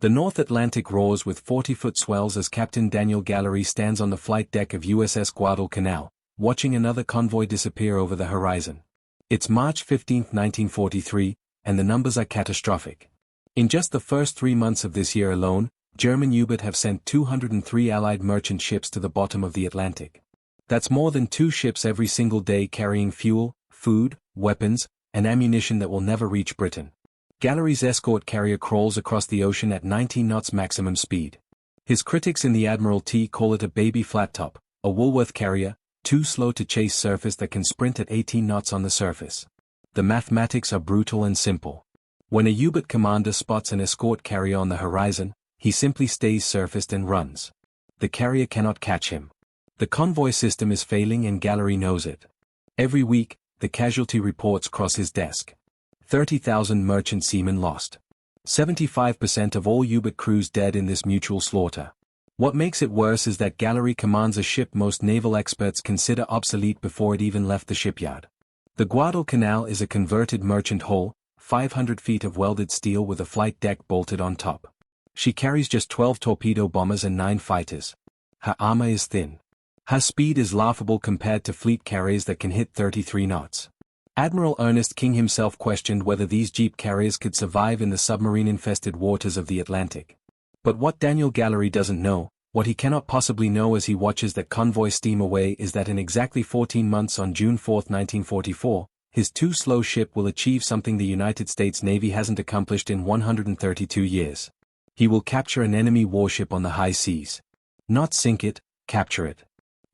The North Atlantic roars with 40-foot swells as Captain Daniel Gallery stands on the flight deck of USS Guadalcanal, watching another convoy disappear over the horizon. It's March 15, 1943, and the numbers are catastrophic. In just the first 3 months of this year alone, German U-boats have sent 203 Allied merchant ships to the bottom of the Atlantic. That's more than 2 ships every single day carrying fuel, food, weapons, and ammunition that will never reach Britain. Gallery's escort carrier crawls across the ocean at 19 knots maximum speed. His critics in the Admiralty call it a baby flat top, a Woolworth carrier, too slow to chase surface that can sprint at 18 knots on the surface. The mathematics are brutal and simple. When a U-boat commander spots an escort carrier on the horizon, he simply stays surfaced and runs. The carrier cannot catch him. The convoy system is failing and Gallery knows it. Every week, the casualty reports cross his desk. 30,000 merchant seamen lost. 75% of all U-boat crews dead in this mutual slaughter. What makes it worse is that Gallery commands a ship most naval experts consider obsolete before it even left the shipyard. The Guadalcanal is a converted merchant hull, 500 feet of welded steel with a flight deck bolted on top. She carries just 12 torpedo bombers and 9 fighters. Her armor is thin. Her speed is laughable compared to fleet carriers that can hit 33 knots. Admiral Ernest King himself questioned whether these jeep carriers could survive in the submarine-infested waters of the Atlantic. But what Daniel Gallery doesn't know, what he cannot possibly know as he watches that convoy steam away, is that in exactly 14 months on June 4, 1944, his too-slow ship will achieve something the United States Navy hasn't accomplished in 132 years. He will capture an enemy warship on the high seas. Not sink it, capture it.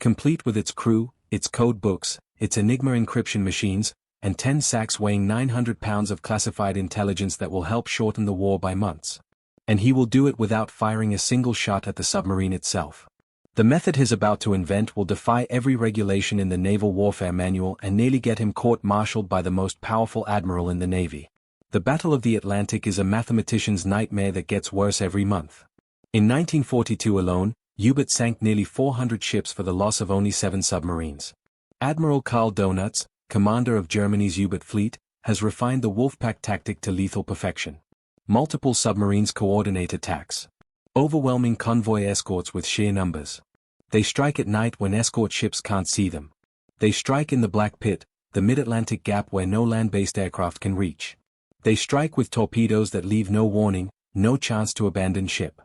Complete with its crew, its code books, its Enigma encryption machines, and 10 sacks weighing 900 pounds of classified intelligence that will help shorten the war by months. And he will do it without firing a single shot at the submarine itself. The method he's about to invent will defy every regulation in the Naval Warfare Manual and nearly get him court-martialed by the most powerful admiral in the Navy. The Battle of the Atlantic is a mathematician's nightmare that gets worse every month. In 1942 alone, U-boats sank nearly 400 ships for the loss of only 7 submarines. Admiral Karl Donitz, commander of Germany's U-boat fleet, has refined the Wolfpack tactic to lethal perfection. Multiple submarines coordinate attacks. Overwhelming convoy escorts with sheer numbers. They strike at night when escort ships can't see them. They strike in the Black Pit, the mid-Atlantic gap where no land-based aircraft can reach. They strike with torpedoes that leave no warning, no chance to abandon ship.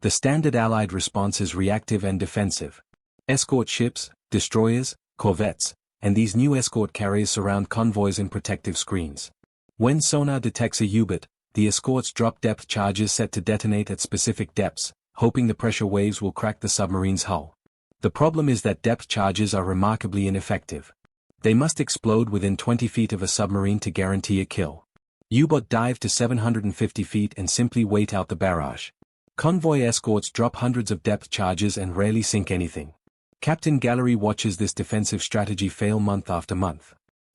The standard Allied response is reactive and defensive. Escort ships, destroyers, corvettes, and these new escort carriers surround convoys in protective screens. When sonar detects a U-boat, the escorts drop depth charges set to detonate at specific depths, hoping the pressure waves will crack the submarine's hull. The problem is that depth charges are remarkably ineffective. They must explode within 20 feet of a submarine to guarantee a kill. U-boat dive to 750 feet and simply wait out the barrage. Convoy escorts drop hundreds of depth charges and rarely sink anything. Captain Gallery watches this defensive strategy fail month after month.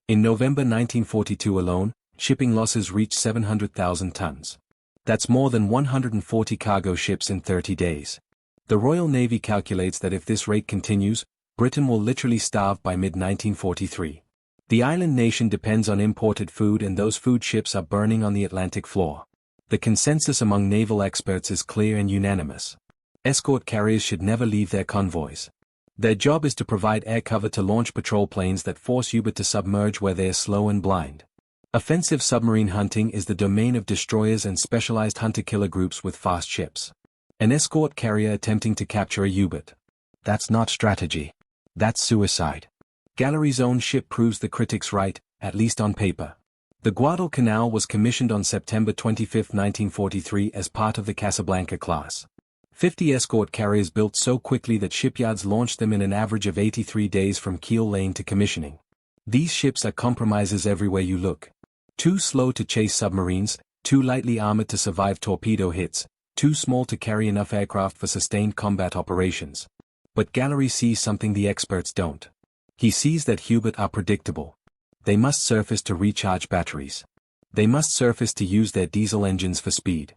In November 1942 alone, shipping losses reached 700,000 tons. That's more than 140 cargo ships in 30 days. The Royal Navy calculates that if this rate continues, Britain will literally starve by mid-1943. The island nation depends on imported food, and those food ships are burning on the Atlantic floor. The consensus among naval experts is clear and unanimous. Escort carriers should never leave their convoys. Their job is to provide air cover to launch patrol planes that force U-boat to submerge where they are slow and blind. Offensive submarine hunting is the domain of destroyers and specialized hunter-killer groups with fast ships. An escort carrier attempting to capture a U-boat. That's not strategy. That's suicide. Gallery's own ship proves the critics right, at least on paper. The Guadalcanal was commissioned on September 25, 1943 as part of the Casablanca class. 50 escort carriers built so quickly that shipyards launched them in an average of 83 days from keel laying to commissioning. These ships are compromises everywhere you look. Too slow to chase submarines, too lightly armored to survive torpedo hits, too small to carry enough aircraft for sustained combat operations. But Gallery sees something the experts don't. He sees that U-boats are predictable. They must surface to recharge batteries. They must surface to use their diesel engines for speed.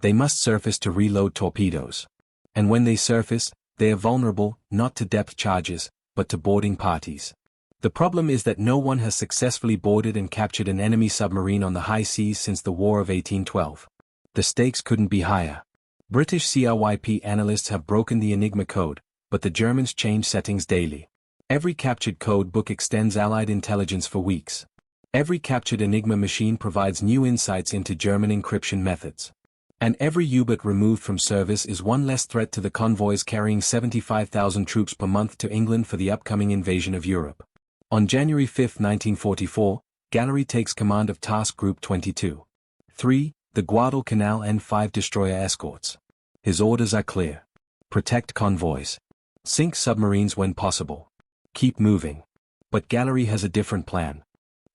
They must surface to reload torpedoes. And when they surface, they are vulnerable, not to depth charges, but to boarding parties. The problem is that no one has successfully boarded and captured an enemy submarine on the high seas since the War of 1812. The stakes couldn't be higher. British CRYP analysts have broken the Enigma code, but the Germans change settings daily. Every captured code book extends Allied intelligence for weeks. Every captured Enigma machine provides new insights into German encryption methods. And every U-boat removed from service is one less threat to the convoys carrying 75,000 troops per month to England for the upcoming invasion of Europe. On January 5, 1944, Gallery takes command of Task Group 22. 3. The Guadalcanal N5 destroyer escorts. His orders are clear. Protect convoys. Sink submarines when possible. Keep moving. But Gallery has a different plan.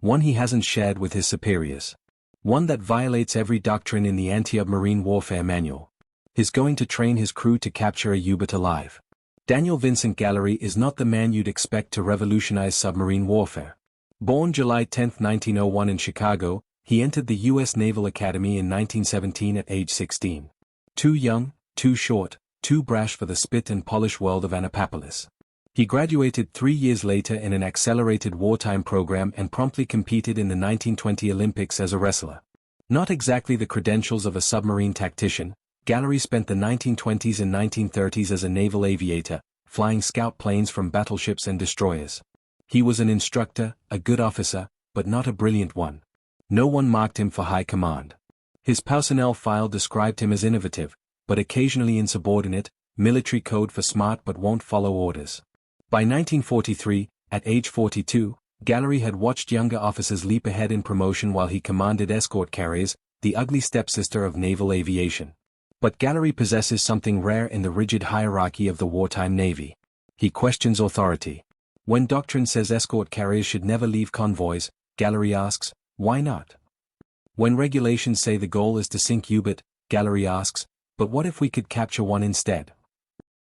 One he hasn't shared with his superiors. One that violates every doctrine in the anti-submarine warfare manual. He's going to train his crew to capture a U-boat alive. Daniel Vincent Gallery is not the man you'd expect to revolutionize submarine warfare. Born July 10, 1901 in Chicago, he entered the U.S. Naval Academy in 1917 at age 16. Too young, too short, too brash for the spit and polish world of Annapolis. He graduated 3 years later in an accelerated wartime program and promptly competed in the 1920 Olympics as a wrestler. Not exactly the credentials of a submarine tactician, Gallery spent the 1920s and 1930s as a naval aviator, flying scout planes from battleships and destroyers. He was an instructor, a good officer, but not a brilliant one. No one marked him for high command. His personnel file described him as innovative, but occasionally insubordinate, military code for smart but won't follow orders. By 1943, at age 42, Gallery had watched younger officers leap ahead in promotion while he commanded escort carriers, the ugly stepsister of naval aviation. But Gallery possesses something rare in the rigid hierarchy of the wartime Navy. He questions authority. When doctrine says escort carriers should never leave convoys, Gallery asks, why not? When regulations say the goal is to sink U-boat, Gallery asks, but what if we could capture one instead?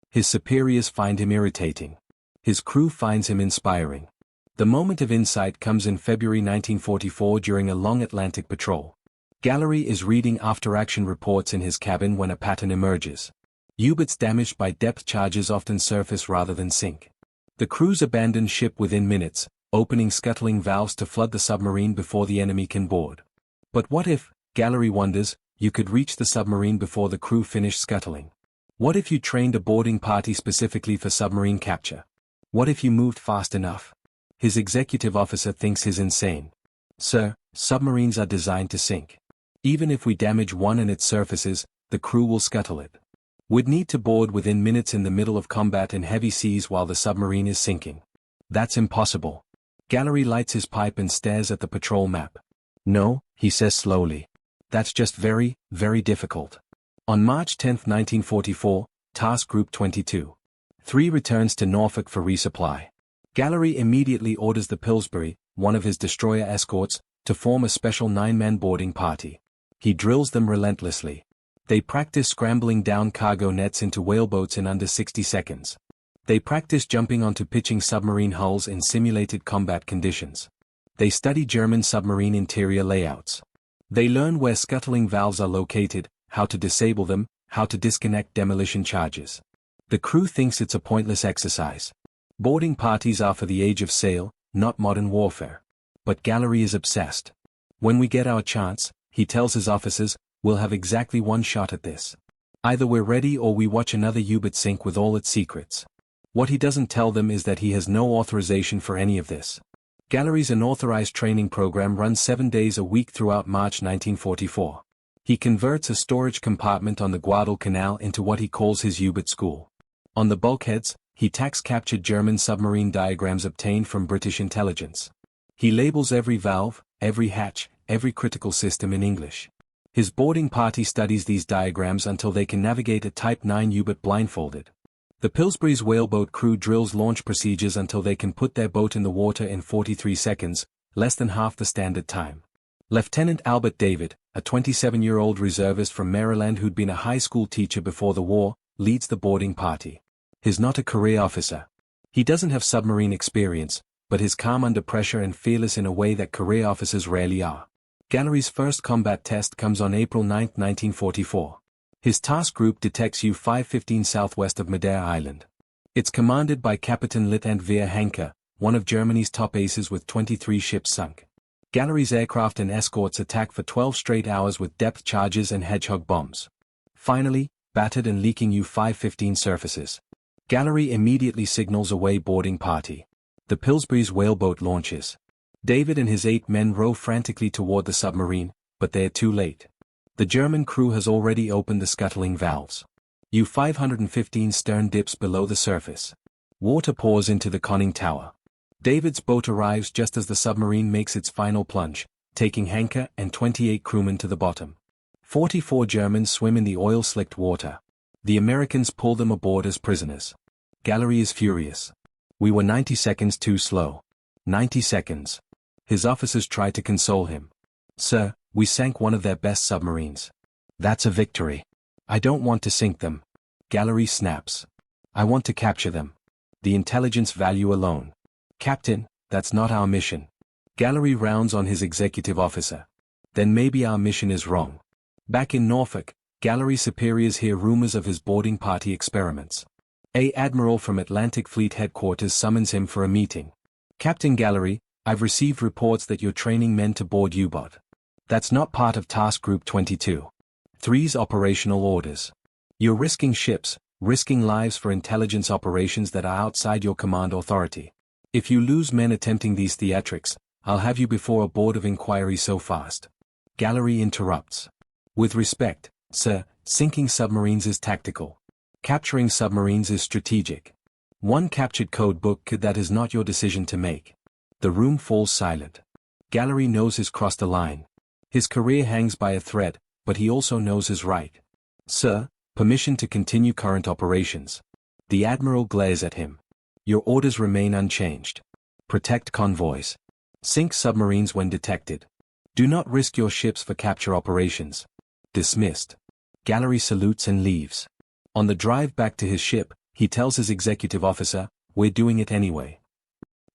His superiors find him irritating. His crew finds him inspiring. The moment of insight comes in February 1944 during a long Atlantic patrol. Gallery is reading after-action reports in his cabin when a pattern emerges. U-boats damaged by depth charges often surface rather than sink. The crews abandon ship within minutes, opening scuttling valves to flood the submarine before the enemy can board. But what if, Gallery wonders, you could reach the submarine before the crew finish scuttling? What if you trained a boarding party specifically for submarine capture? What if you moved fast enough? His executive officer thinks he's insane. Sir, submarines are designed to sink. Even if we damage one and it surfaces, the crew will scuttle it. We'd need to board within minutes in the middle of combat in heavy seas while the submarine is sinking. That's impossible. Gallery lights his pipe and stares at the patrol map. No, he says slowly. That's just very, very difficult. On March 10, 1944, Task Group 22. 3 returns to Norfolk for resupply. Gallery immediately orders the Pillsbury, one of his destroyer escorts, to form a special 9-man boarding party. He drills them relentlessly. They practice scrambling down cargo nets into whaleboats in under 60 seconds. They practice jumping onto pitching submarine hulls in simulated combat conditions. They study German submarine interior layouts. They learn where scuttling valves are located, how to disable them, how to disconnect demolition charges. The crew thinks it's a pointless exercise. Boarding parties are for the age of sail, not modern warfare. But Gallery is obsessed. When we get our chance, he tells his officers, we'll have exactly one shot at this. Either we're ready or we watch another U-boat sink with all its secrets. What he doesn't tell them is that he has no authorization for any of this. Gallery's unauthorized training program runs 7 days a week throughout March 1944. He converts a storage compartment on the Guadalcanal into what he calls his U-boat school. On the bulkheads, he tacks captured German submarine diagrams obtained from British intelligence. He labels every valve, every hatch, every critical system in English. His boarding party studies these diagrams until they can navigate a Type 9 U-boat blindfolded. The Pillsbury's whaleboat crew drills launch procedures until they can put their boat in the water in 43 seconds, less than half the standard time. Lieutenant Albert David, a 27-year-old reservist from Maryland who'd been a high school teacher before the war, leads the boarding party. He's not a career officer. He doesn't have submarine experience, but he's calm under pressure and fearless in a way that career officers rarely are. Gallery's first combat test comes on April 9, 1944. His task group detects U-515 southwest of Madeira Island. It's commanded by Captain Lieutenant Veer Henke, one of Germany's top aces with 23 ships sunk. Gallery's aircraft and escorts attack for 12 straight hours with depth charges and hedgehog bombs. Finally, battered and leaking U-515 surfaces. Gallery immediately signals away boarding party. The Pillsbury's whaleboat launches. David and his 8 men row frantically toward the submarine, but they are too late. The German crew has already opened the scuttling valves. U-515 stern dips below the surface. Water pours into the conning tower. David's boat arrives just as the submarine makes its final plunge, taking Henke and 28 crewmen to the bottom. 44 Germans swim in the oil-slicked water. The Americans pull them aboard as prisoners. Gallery is furious. We were 90 seconds too slow. 90 seconds. His officers try to console him. Sir, we sank one of their best submarines. That's a victory. I don't want to sink them. Gallery snaps. I want to capture them. The intelligence value alone. Captain, that's not our mission. Gallery rounds on his executive officer. Then maybe our mission is wrong. Back in Norfolk, Gallery superiors hear rumors of his boarding party experiments. A admiral from Atlantic Fleet Headquarters summons him for a meeting. Captain Gallery, I've received reports that you're training men to board U-boat. That's not part of Task Group 22. 3's operational orders. You're risking ships, risking lives for intelligence operations that are outside your command authority. If you lose men attempting these theatrics, I'll have you before a board of inquiry so fast. Gallery interrupts. With respect, sir, sinking submarines is tactical. Capturing submarines is strategic. One captured code book, that is not your decision to make. The room falls silent. Gallery knows he's crossed a line. His career hangs by a thread, but he also knows his right. Sir, permission to continue current operations. The admiral glares at him. Your orders remain unchanged. Protect convoys. Sink submarines when detected. Do not risk your ships for capture operations. Dismissed. Gallery salutes and leaves. On the drive back to his ship, he tells his executive officer, we're doing it anyway.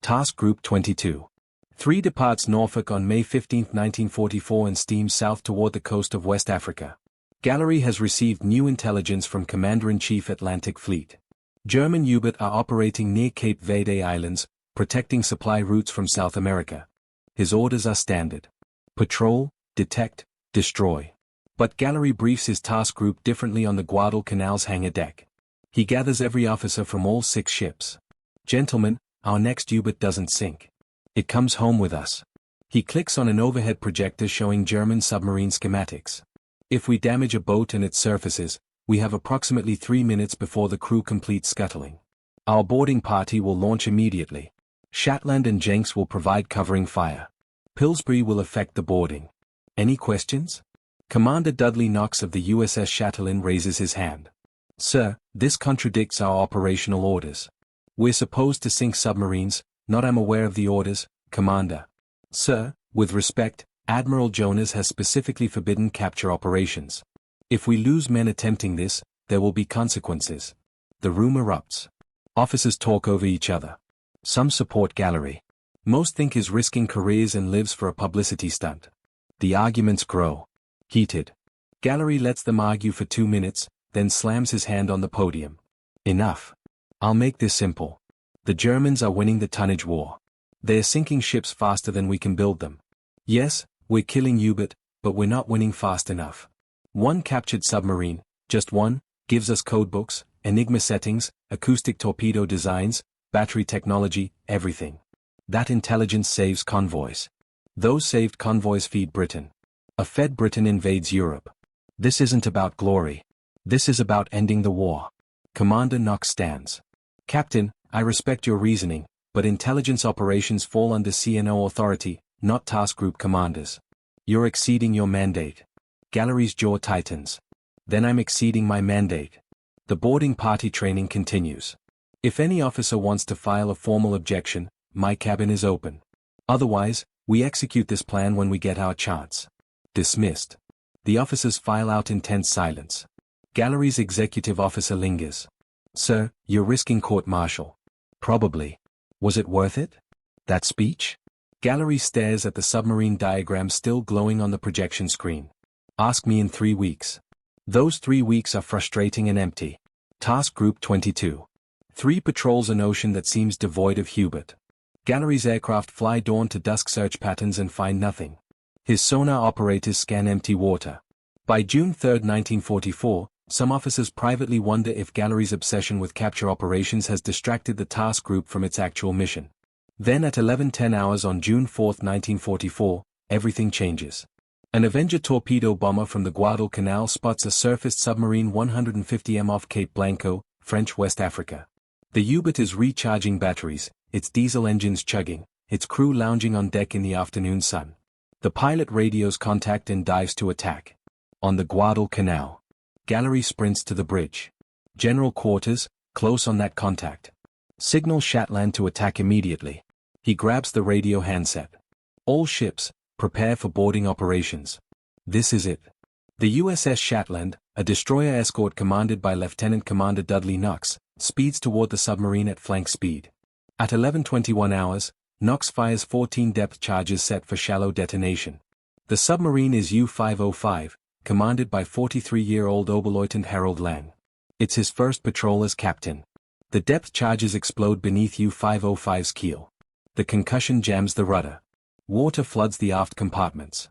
Task Group 22. 3 departs Norfolk on May 15, 1944 and steams south toward the coast of West Africa. Gallery has received new intelligence from Commander-in-Chief Atlantic Fleet. German U-boats are operating near Cape Verde Islands, protecting supply routes from South America. His orders are standard. Patrol, detect, destroy. But Gallery briefs his task group differently on the Guadalcanal's hangar deck. He gathers every officer from all 6 ships. Gentlemen, our next U-boat doesn't sink. It comes home with us. He clicks on an overhead projector showing German submarine schematics. If we damage a boat and its surfaces, we have approximately 3 minutes before the crew completes scuttling. Our boarding party will launch immediately. Shatland and Jenks will provide covering fire. Pillsbury will effect the boarding. Any questions? Commander Dudley Knox of the USS Chatelaine raises his hand. Sir, this contradicts our operational orders. We're supposed to sink submarines, not I'm aware of the orders, Commander. Sir, with respect, Admiral Jonas has specifically forbidden capture operations. If we lose men attempting this, there will be consequences. The room erupts. Officers talk over each other. Some support Gallery. Most think he's risking careers and lives for a publicity stunt. The arguments grow. Heated. Gallery lets them argue for 2 minutes, then slams his hand on the podium. Enough. I'll make this simple. The Germans are winning the tonnage war. They're sinking ships faster than we can build them. Yes, we're killing U-boat, but we're not winning fast enough. One captured submarine, just one, gives us codebooks, Enigma settings, acoustic torpedo designs, battery technology, everything. That intelligence saves convoys. Those saved convoys feed Britain. A fed Britain invades Europe. This isn't about glory. This is about ending the war. Commander Knox stands. Captain, I respect your reasoning, but intelligence operations fall under CNO authority, not task group commanders. You're exceeding your mandate. Gallery's jaw tightens. Then I'm exceeding my mandate. The boarding party training continues. If any officer wants to file a formal objection, my cabin is open. Otherwise, we execute this plan when we get our chance. Dismissed. The officers file out in tense silence. Gallery's executive officer lingers. Sir, you're risking court-martial. Probably. Was it worth it? That speech? Gallery stares at the submarine diagram still glowing on the projection screen. Ask me in 3 weeks. Those 3 weeks are frustrating and empty. Task Group 22. 3 patrols an ocean that seems devoid of U-boat. Gallery's aircraft fly dawn to dusk search patterns and find nothing. His sonar operators scan empty water. By June 3, 1944, Some officers privately wonder if Gallery's obsession with capture operations has distracted the task group from its actual mission. Then at 11:10 hours on June 4, 1944, everything changes. An Avenger torpedo bomber from the Guadalcanal spots a surfaced submarine 150 m off Cape Blanco, French West Africa. The U-boat is recharging batteries, its diesel engines chugging, its crew lounging on deck in the afternoon sun. The pilot radios contact and dives to attack. On the Guadalcanal, Gallery sprints to the bridge. General quarters, close on that contact. Signal Shatland to attack immediately. He grabs the radio handset. All ships, prepare for boarding operations. This is it. The USS Shatland, a destroyer escort commanded by Lieutenant Commander Dudley Knox, speeds toward the submarine at flank speed. At 11:21 hours, Knox fires 14 depth charges set for shallow detonation. The submarine is U-505, commanded by 43-year-old Oberleutnant Harold Lang. It's his first patrol as captain. The depth charges explode beneath U-505's keel. The concussion jams the rudder. Water floods the aft compartments.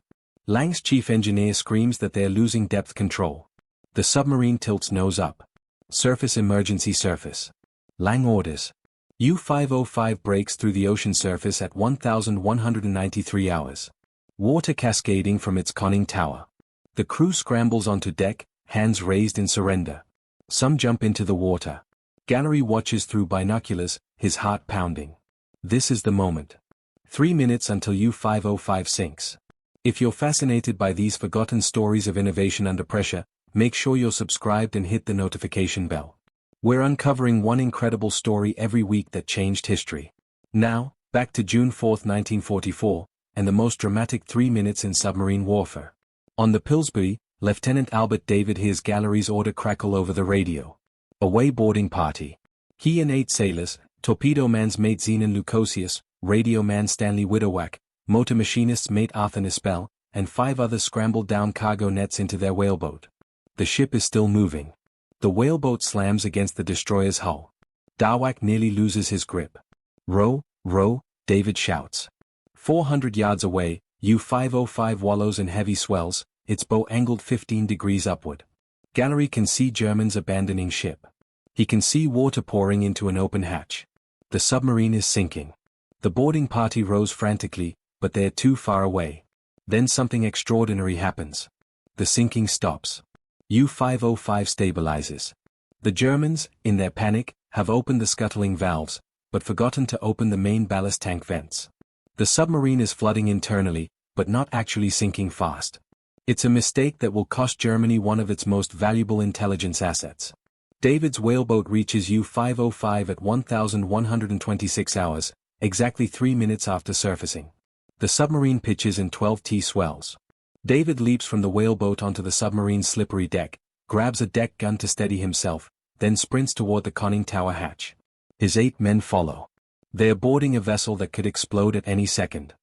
Lang's chief engineer screams that they're losing depth control. The submarine tilts nose up. Surface emergency surface. Lang orders. U-505 breaks through the ocean surface at 1,193 hours. Water cascading from its conning tower. The crew scrambles onto deck, hands raised in surrender. Some jump into the water. Gallery watches through binoculars, his heart pounding. This is the moment. 3 minutes until U-505 sinks. If you're fascinated by these forgotten stories of innovation under pressure, make sure you're subscribed and hit the notification bell. We're uncovering one incredible story every week that changed history. Now, back to June 4, 1944, and the most dramatic 3 minutes in submarine warfare. On the Pillsbury, Lieutenant Albert David hears Gallery's order crackle over the radio. Away boarding party. He and 8 sailors, torpedo man's mate Zenon Lukosius, radio man Stanley Widowak, motor machinist's mate Arthur Nispel, and 5 others scramble down cargo nets into their whaleboat. The ship is still moving. The whaleboat slams against the destroyer's hull. Dawak nearly loses his grip. Row, row, David shouts. 400 yards away, U-505 wallows in heavy swells, its bow angled 15 degrees upward. Gallery can see Germans abandoning ship. He can see water pouring into an open hatch. The submarine is sinking. The boarding party rows frantically, but they're too far away. Then something extraordinary happens. The sinking stops. U-505 stabilizes. The Germans, in their panic, have opened the scuttling valves, but forgotten to open the main ballast tank vents. The submarine is flooding internally, but not actually sinking fast. It's a mistake that will cost Germany one of its most valuable intelligence assets. David's whaleboat reaches U-505 at 1,126 hours, exactly 3 minutes after surfacing. The submarine pitches in 12 T swells. David leaps from the whaleboat onto the submarine's slippery deck, grabs a deck gun to steady himself, then sprints toward the conning tower hatch. His 8 men follow. They are boarding a vessel that could explode at any second.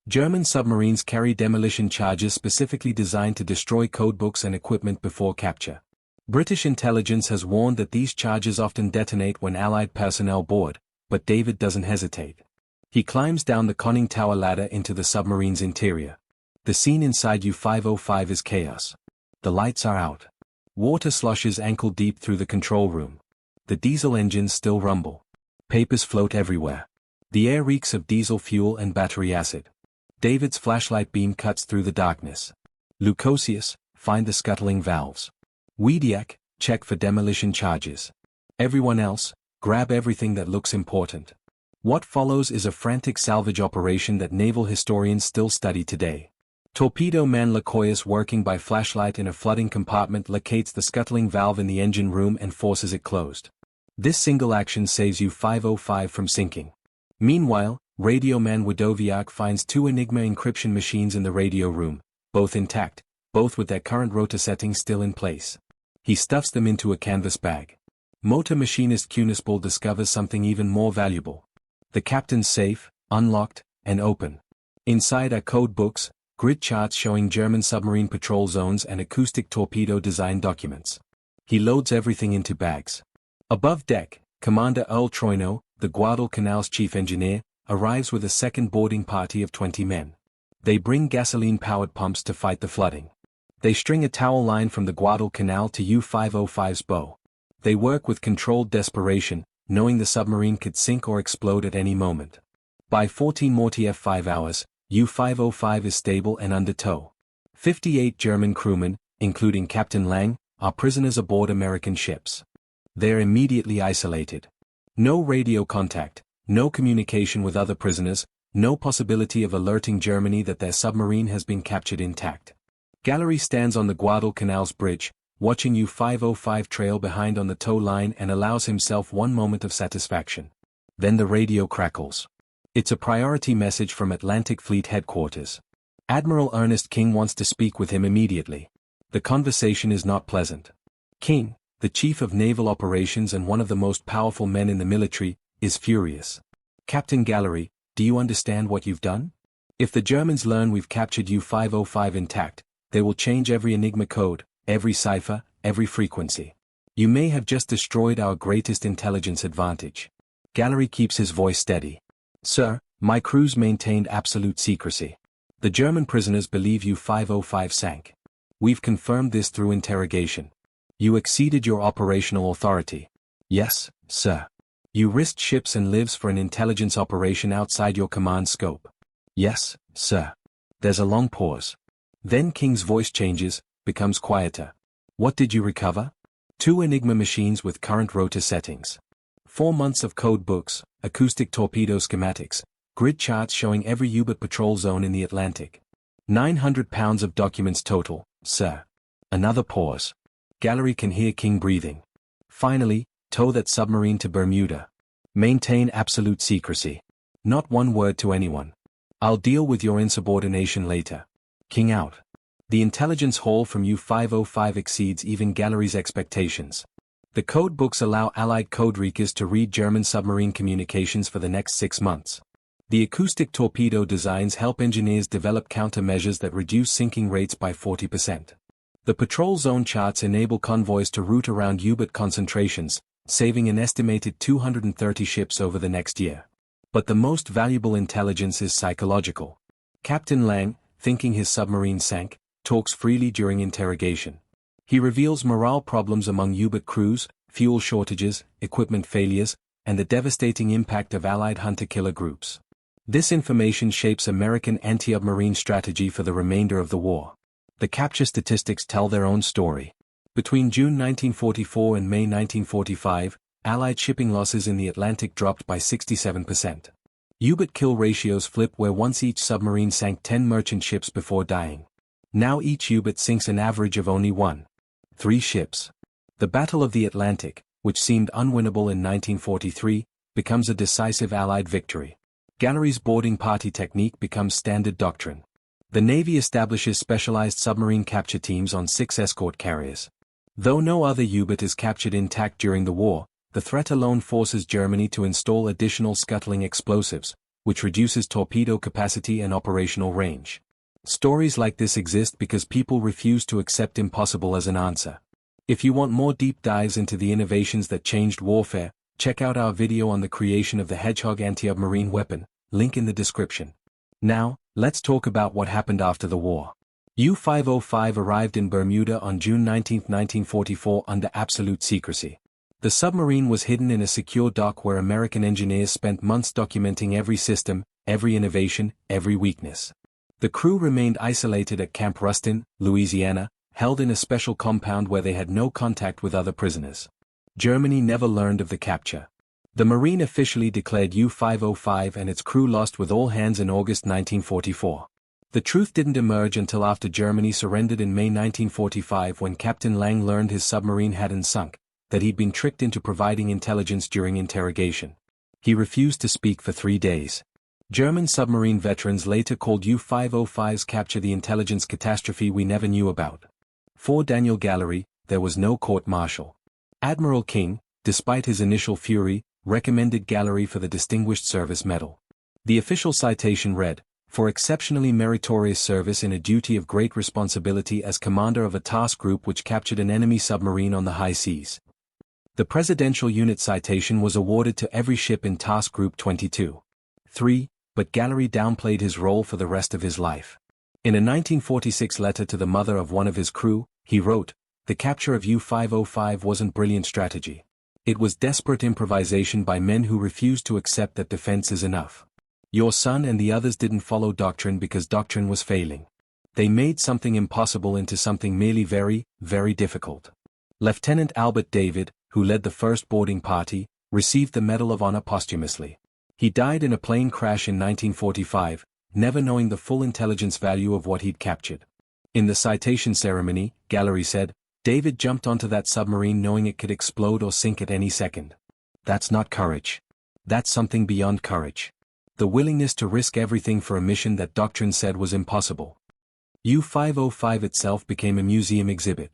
German submarines carry demolition charges specifically designed to destroy codebooks and equipment before capture. British intelligence has warned that these charges often detonate when Allied personnel board, but David doesn't hesitate. He climbs down the conning tower ladder into the submarine's interior. The scene inside U-505 is chaos. The lights are out. Water sloshes ankle deep through the control room. The diesel engines still rumble. Papers float everywhere. The air reeks of diesel fuel and battery acid. David's flashlight beam cuts through the darkness. Lukosius, find the scuttling valves. Wiedeak, check for demolition charges. Everyone else, grab everything that looks important. What follows is a frantic salvage operation that naval historians still study today. Torpedo man Lukosius, working by flashlight in a flooding compartment, locates the scuttling valve in the engine room and forces it closed. This single action saves U-505 from sinking. Meanwhile, radio man Widowiak finds 2 Enigma encryption machines in the radio room, both intact, both with their current rotor settings still in place. He stuffs them into a canvas bag. Motor machinist Kunispel discovers something even more valuable. The captain's safe, unlocked, and open. Inside are code books, grid charts showing German submarine patrol zones and acoustic torpedo design documents. He loads everything into bags. Above deck, Commander Earl Troino, the Guadalcanal's chief engineer, arrives with a second boarding party of 20 men. They bring gasoline-powered pumps to fight the flooding. They string a towel line from the Guadalcanal to U-505's bow. They work with controlled desperation, knowing the submarine could sink or explode at any moment. By 14:45 hours, U-505 is stable and under tow. 58 German crewmen, including Captain Lang, are prisoners aboard American ships. They're immediately isolated. No radio contact, no communication with other prisoners, no possibility of alerting Germany that their submarine has been captured intact. Gallery stands on the Guadalcanal's bridge, watching U-505 trail behind on the tow line and allows himself one moment of satisfaction. Then the radio crackles. It's a priority message from Atlantic Fleet headquarters. Admiral Ernest King wants to speak with him immediately. The conversation is not pleasant. King, the chief of naval operations and one of the most powerful men in the military, is furious. Captain Gallery, do you understand what you've done? If the Germans learn we've captured U-505 intact, they will change every Enigma code, every cipher, every frequency. You may have just destroyed our greatest intelligence advantage. Gallery keeps his voice steady. Sir, my crews maintained absolute secrecy. The German prisoners believe U-505 sank. We've confirmed this through interrogation. You exceeded your operational authority. Yes, sir. You risked ships and lives for an intelligence operation outside your command scope. Yes, sir. There's a long pause. Then King's voice changes, becomes quieter. What did you recover? 2 Enigma machines with current rotor settings. 4 months of code books, acoustic torpedo schematics, grid charts showing every U-boat patrol zone in the Atlantic. 900 pounds of documents total, sir. Another pause. Gallery can hear King breathing. Finally, tow that submarine to Bermuda. Maintain absolute secrecy. Not one word to anyone. I'll deal with your insubordination later. King out. The intelligence haul from U-505 exceeds even Gallery's expectations. The code books allow Allied codebreakers to read German submarine communications for the next 6 months. The acoustic torpedo designs help engineers develop countermeasures that reduce sinking rates by 40%. The patrol zone charts enable convoys to route around U-boat concentrations, saving an estimated 230 ships over the next year. But the most valuable intelligence is psychological. Captain Lang, thinking his submarine sank, talks freely during interrogation. He reveals morale problems among U-boat crews, fuel shortages, equipment failures, and the devastating impact of Allied hunter-killer groups. This information shapes American anti-submarine strategy for the remainder of the war. The capture statistics tell their own story. Between June 1944 and May 1945, Allied shipping losses in the Atlantic dropped by 67%. U-boat kill ratios flip where once each submarine sank 10 merchant ships before dying. Now each U-boat sinks an average of only 3 ships. The Battle of the Atlantic, which seemed unwinnable in 1943, becomes a decisive Allied victory. Gallery's boarding party technique becomes standard doctrine. The Navy establishes specialized submarine capture teams on 6 escort carriers. Though no other U-boat is captured intact during the war, the threat alone forces Germany to install additional scuttling explosives, which reduces torpedo capacity and operational range. Stories like this exist because people refuse to accept impossible as an answer. If you want more deep dives into the innovations that changed warfare, check out our video on the creation of the Hedgehog anti-submarine weapon, link in the description. Now, let's talk about what happened after the war. U-505 arrived in Bermuda on June 19, 1944 under absolute secrecy. The submarine was hidden in a secure dock where American engineers spent months documenting every system, every innovation, every weakness. The crew remained isolated at Camp Rustin, Louisiana, held in a special compound where they had no contact with other prisoners. Germany never learned of the capture. The Marine officially declared U-505 and its crew lost with all hands in August 1944. The truth didn't emerge until after Germany surrendered in May 1945 when Captain Lang learned his submarine hadn't sunk, that he'd been tricked into providing intelligence during interrogation. He refused to speak for 3 days. German submarine veterans later called U-505's capture the intelligence catastrophe we never knew about. For Daniel Gallery, there was no court-martial. Admiral King, despite his initial fury, recommended Gallery for the Distinguished Service Medal. The official citation read, "For exceptionally meritorious service in a duty of great responsibility as commander of a task group which captured an enemy submarine on the high seas." The Presidential Unit citation was awarded to every ship in Task Group 22. 3, but Gallery downplayed his role for the rest of his life. In a 1946 letter to the mother of one of his crew, he wrote, "The capture of U-505 wasn't brilliant strategy. It was desperate improvisation by men who refused to accept that defense is enough. Your son and the others didn't follow doctrine because doctrine was failing. They made something impossible into something merely very, very difficult." Lieutenant Albert David, who led the first boarding party, received the Medal of Honor posthumously. He died in a plane crash in 1945, never knowing the full intelligence value of what he'd captured. In the citation ceremony, Gallery said, "David jumped onto that submarine knowing it could explode or sink at any second. That's not courage. That's something beyond courage. The willingness to risk everything for a mission that doctrine said was impossible." U-505 itself became a museum exhibit.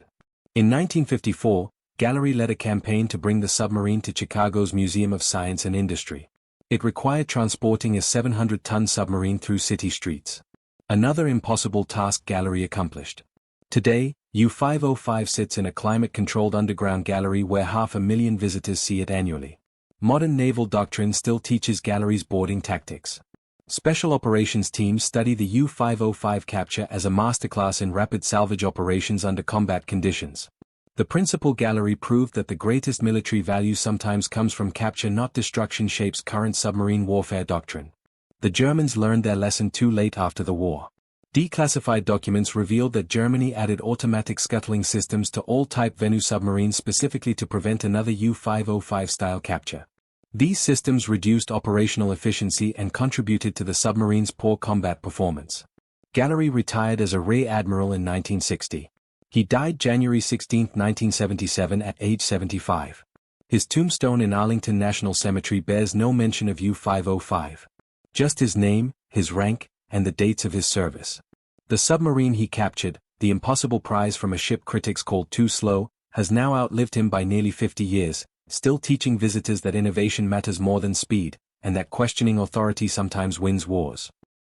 In 1954, Gallery led a campaign to bring the submarine to Chicago's Museum of Science and Industry. It required transporting a 700-ton submarine through city streets. Another impossible task Gallery accomplished. Today, U-505 sits in a climate-controlled underground gallery where 500,000 visitors see it annually. Modern naval doctrine still teaches Gallery's boarding tactics. Special operations teams study the U-505 capture as a masterclass in rapid salvage operations under combat conditions. The principal Gallery proved that the greatest military value sometimes comes from capture, not destruction, shapes current submarine warfare doctrine. The Germans learned their lesson too late after the war. Declassified documents revealed that Germany added automatic scuttling systems to all Type Venu submarines specifically to prevent another U-505-style capture. These systems reduced operational efficiency and contributed to the submarine's poor combat performance. Gallery retired as a Rear Admiral in 1960. He died January 16, 1977 at age 75. His tombstone in Arlington National Cemetery bears no mention of U-505. Just his name, his rank, and the dates of his service. The submarine he captured, the impossible prize from a ship critics called too slow, has now outlived him by nearly 50 years, still teaching visitors that innovation matters more than speed, and that questioning authority sometimes wins wars.